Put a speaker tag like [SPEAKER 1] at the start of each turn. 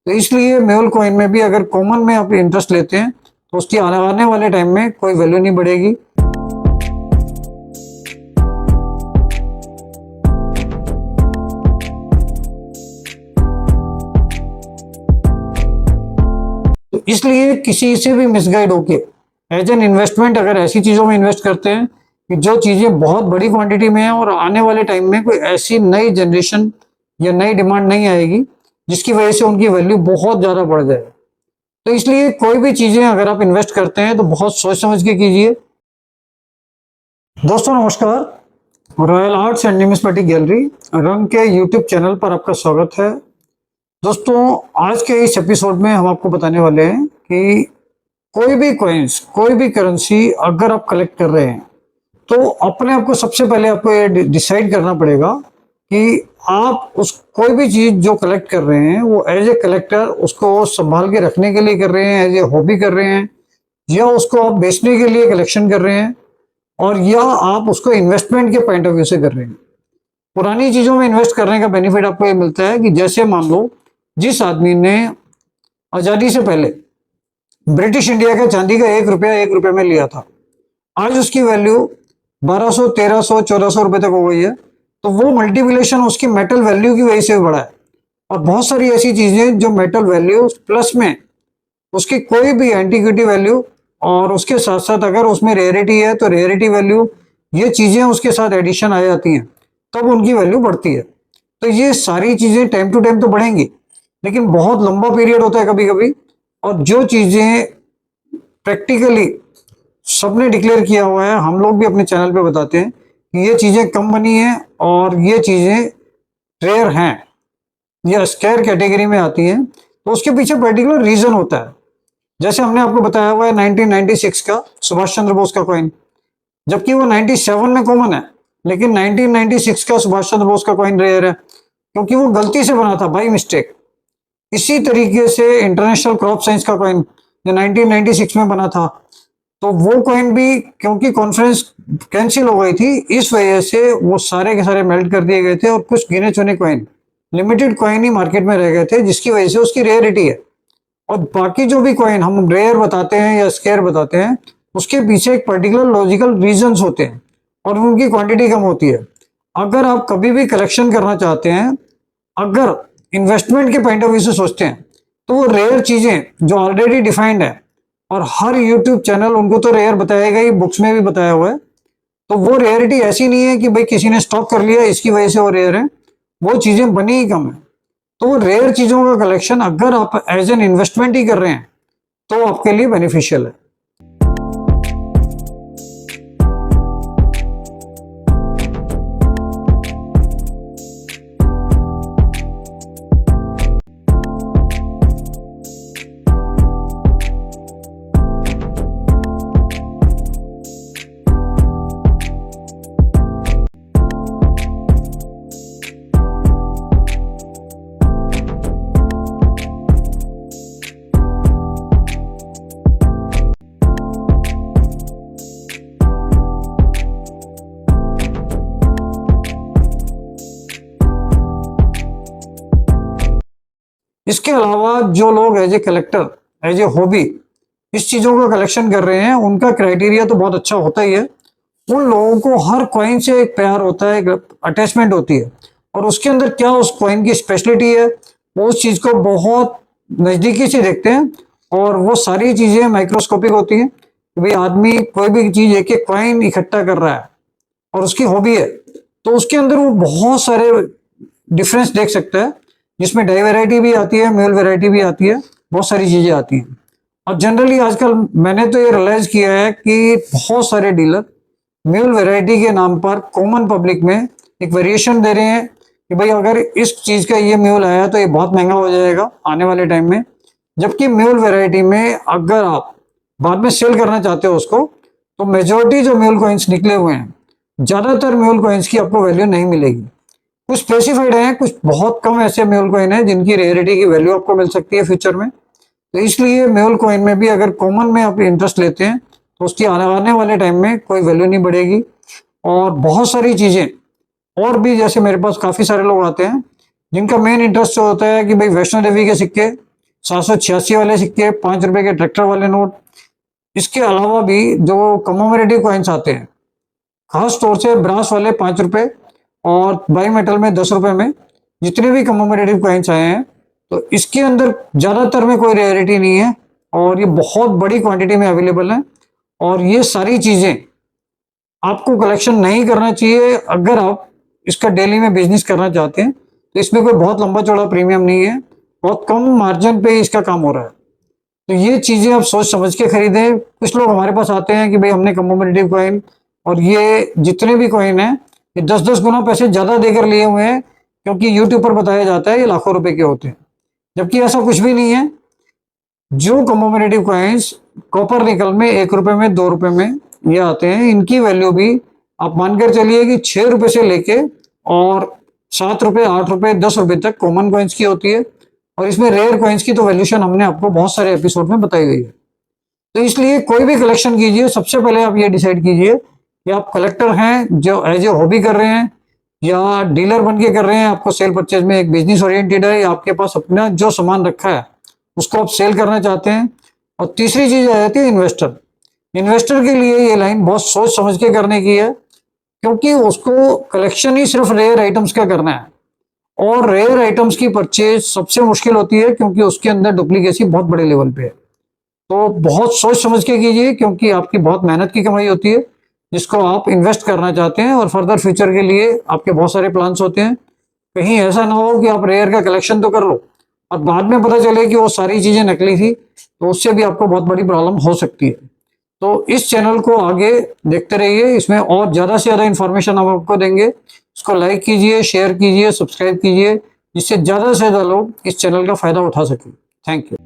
[SPEAKER 1] तो इसलिए mule coin में भी अगर कॉमन में आप इंटरेस्ट लेते हैं तो उसकी आने वाले टाइम में कोई वैल्यू नहीं बढ़ेगी। तो इसलिए किसी से भी मिसगाइड होके एज एन इन्वेस्टमेंट अगर ऐसी चीजों में इन्वेस्ट करते हैं कि जो चीजें बहुत बड़ी क्वांटिटी में है और आने वाले टाइम में कोई ऐसी नई जनरेशन या नई डिमांड नहीं आएगी जिसकी वजह से उनकी वैल्यू बहुत ज्यादा बढ़ जाए, तो इसलिए कोई भी चीजें अगर आप इन्वेस्ट करते हैं तो बहुत सोच समझ के कीजिए। दोस्तों नमस्कार, royal arts and numismatic gallery रंग के यूट्यूब चैनल पर आपका स्वागत है। दोस्तों आज के इस एपिसोड में हम आपको बताने वाले हैं कि कोई भी कॉइन्स, कोई भी करेंसी अगर आप कलेक्ट कर रहे हैं तो अपने आप को सबसे पहले आपको ये डिसाइड करना पड़ेगा कि आप उस कोई भी चीज जो कलेक्ट कर रहे हैं वो एज ए कलेक्टर उसको संभाल के रखने के लिए कर रहे हैं, एज ए हॉबी कर रहे हैं, या उसको आप बेचने के लिए कलेक्शन कर रहे हैं, और या आप उसको इन्वेस्टमेंट के पॉइंट ऑफ व्यू से कर रहे हैं। पुरानी चीजों में इन्वेस्ट करने का बेनिफिट आपको ये मिलता है कि जैसे मान लो जिस आदमी ने आजादी से पहले ब्रिटिश इंडिया का चांदी का 1 रुपया में लिया था, आज उसकी वैल्यू 1200, 1300, 1400 रुपए तक हो गई है। तो वो मल्टीप्लिकेशन उसकी मेटल वैल्यू की वजह से बढ़ा है। और बहुत सारी ऐसी चीजें जो मेटल वैल्यू प्लस में उसकी कोई भी एंटीक्विटी वैल्यू और उसके साथ साथ अगर उसमें रेयरिटी है तो रेयरिटी वैल्यू, ये चीजें उसके साथ एडिशन आ जाती हैं तब उनकी वैल्यू बढ़ती है। तो ये सारी चीजें टाइम टू टाइम तो बढ़ेंगी, लेकिन बहुत लंबा पीरियड होता है कभी कभी। और जो चीजें प्रैक्टिकली सबने डिक्लेयर किया हुआ है, हम लोग भी अपने चैनल पे बताते हैं कि ये चीजें कम बनी है और ये चीजें रेयर हैं या स्केयर कैटेगरी में आती हैं, तो उसके पीछे पर्टिकुलर रीजन होता है। जैसे हमने आपको बताया हुआ है 1996 का सुभाष चंद्र बोस का कॉइन, जबकि वो 97 में कॉमन है, लेकिन 1996 का सुभाष चंद्र बोस का कॉइन रेयर है क्योंकि वो गलती से बना था, बाई मिस्टेक। इसी तरीके से इंटरनेशनल क्रॉप साइंस का कॉइन जो 1996 में बना था, तो वो कॉइन भी क्योंकि कॉन्फ्रेंस कैंसिल हो गई थी इस वजह से वो सारे के सारे मेल्ट कर दिए गए थे और कुछ गिने चुने कॉइन, लिमिटेड कॉइन ही मार्केट में रह गए थे, जिसकी वजह से उसकी रेयरिटी है। और बाकी जो भी कॉइन हम रेयर बताते हैं या स्केयर बताते हैं उसके पीछे एक पर्टिकुलर लॉजिकल रीजंस होते हैं और उनकी क्वांटिटी कम होती है। अगर आप कभी भी कलेक्शन करना चाहते हैं, अगर इन्वेस्टमेंट के पॉइंट ऑफ व्यू से सोचते हैं, तो वो रेयर चीजें जो ऑलरेडी डिफाइंड है और हर यूट्यूब चैनल उनको तो रेयर बताएगा ही, बुक्स में भी बताया हुआ है, तो वो रेयरिटी ऐसी नहीं है कि भाई किसी ने स्टॉक कर लिया इसकी वजह से वो रेयर है, वो चीजें बनी ही कम है। तो वो रेयर चीजों का कलेक्शन अगर आप एज एन इन्वेस्टमेंट ही कर रहे हैं तो आपके लिए बेनिफिशियल है। इसके अलावा जो लोग as a collector, as a hobby इस चीजों का कलेक्शन कर रहे हैं, उनका क्राइटेरिया तो बहुत अच्छा होता ही है। उन लोगों को हर कॉइन से एक प्यार होता है, एक अटैचमेंट होती है, और उसके अंदर क्या उस कॉइन की स्पेशलिटी है वो उस चीज को बहुत नजदीकी से देखते हैं। और वो सारी चीजें माइक्रोस्कोपिक होती हैं कि भाई आदमी कोई भी चीज एक एक कॉइन इकट्ठा कर रहा है और उसकी हॉबी है, तो उसके अंदर वो बहुत सारे डिफरेंस देख सकता है, जिसमें डाई वैरायटी भी आती है, मेल वैरायटी भी आती है, बहुत सारी चीजें आती हैं। और जनरली आजकल मैंने तो ये रियलाइज किया है कि बहुत सारे डीलर म्यूल वैरायटी के नाम पर कॉमन पब्लिक में एक वेरिएशन दे रहे हैं कि भाई अगर इस चीज का ये म्यूल आया तो ये बहुत महंगा हो जाएगा आने वाले टाइम में, जबकि म्यूल वैरायटी में अगर आप बाद में सेल करना चाहते हो उसको, तो मेजोरिटी जो म्यूल कॉइन्स निकले हुए हैं, ज्यादातर म्यूल कॉइन्स की आपको वैल्यू नहीं मिलेगी। कुछ स्पेसिफाइड है, कुछ बहुत कम ऐसे म्यूल कॉइन है जिनकी रेयरिटी की वैल्यू आपको मिल सकती है फ्यूचर में। तो इसलिए म्यूल कॉइन में भी अगर कॉमन में आप इंटरेस्ट लेते हैं तो उसकी आने वाले टाइम में कोई वैल्यू नहीं बढ़ेगी। और बहुत सारी चीजें और भी, जैसे मेरे पास काफी सारे लोग आते हैं जिनका मेन इंटरेस्ट होता है कि भाई वैष्णो देवी के सिक्के 786 वाले सिक्के, 5 रुपए के ट्रैक्टर वाले नोट, इसके अलावा भी जो कमोमरेटिव कॉइन्स आते हैं खास तौर से ब्रास वाले 5 रुपए और बाई मेटल में 10 रुपए में जितने भी कमोमरेटिव कॉइन्स आए हैं, तो इसके अंदर ज्यादातर में कोई रेयरिटी नहीं है और ये बहुत बड़ी क्वांटिटी में अवेलेबल है। और ये सारी चीजें आपको कलेक्शन नहीं करना चाहिए अगर आप इसका डेली में बिजनेस करना चाहते हैं। तो इसमें कोई बहुत लंबा चौड़ा प्रीमियम नहीं है, बहुत कम मार्जिन पे इसका काम हो रहा है। तो ये चीजें आप सोच समझ के खरीदें। कुछ लोग हमारे पास आते हैं कि भाई हमने कमोमरेटिव कॉइन और ये जितने भी कॉइन है ये 10-10 गुना पैसे ज्यादा देकर लिए हुए हैं, क्योंकि यूट्यूब पर बताया जाता है ये लाखों रुपए के होते हैं, जबकि ऐसा कुछ भी नहीं है। जो कमोमरेटिव कॉइन्स कॉपर निकल में 1 रुपए में 2 रुपए में ये आते हैं, इनकी वैल्यू भी आप मानकर चलिए कि 6 रुपए से लेके और 7 रुपए 8 रुपए 10 रुपए तक कॉमन कॉइन्स की होती है। और इसमें रेयर कॉइन्स की तो वैल्यूशन हमने आपको बहुत सारे एपिसोड में बताई गई है। तो इसलिए कोई भी कलेक्शन कीजिए, सबसे पहले आप ये डिसाइड कीजिए कि आप कलेक्टर हैं जो एज ए हॉबी कर रहे हैं या डीलर बन के कर रहे हैं, आपको सेल परचेज में एक बिजनेस ओरिएंटेड है, या आपके पास अपना जो सामान रखा है उसको आप सेल करना चाहते हैं। और तीसरी चीज आ जाती है इन्वेस्टर। इन्वेस्टर के लिए ये लाइन बहुत सोच समझ के करने की है, क्योंकि उसको कलेक्शन ही सिर्फ रेयर आइटम्स का करना है और रेयर आइटम्स की परचेज सबसे मुश्किल होती है, क्योंकि उसके अंदर डुप्लीकेसी बहुत बड़े लेवल पे है। तो बहुत सोच समझ के कीजिए, क्योंकि आपकी बहुत मेहनत की कमाई होती है जिसको आप इन्वेस्ट करना चाहते हैं और फर्दर फ्यूचर के लिए आपके बहुत सारे प्लान्स होते हैं। कहीं ऐसा ना हो कि आप रेयर का कलेक्शन तो कर लो और बाद में पता चले कि वो सारी चीजें नकली थी, तो उससे भी आपको बहुत बड़ी प्रॉब्लम हो सकती है। तो इस चैनल को आगे देखते रहिए, इसमें और ज्यादा से ज्यादा इंफॉर्मेशन हम आपको देंगे। इसको लाइक कीजिए, शेयर कीजिए, सब्सक्राइब कीजिए, जिससे ज्यादा से ज्यादा लोग इस चैनल का फायदा उठा सकें। Thank you.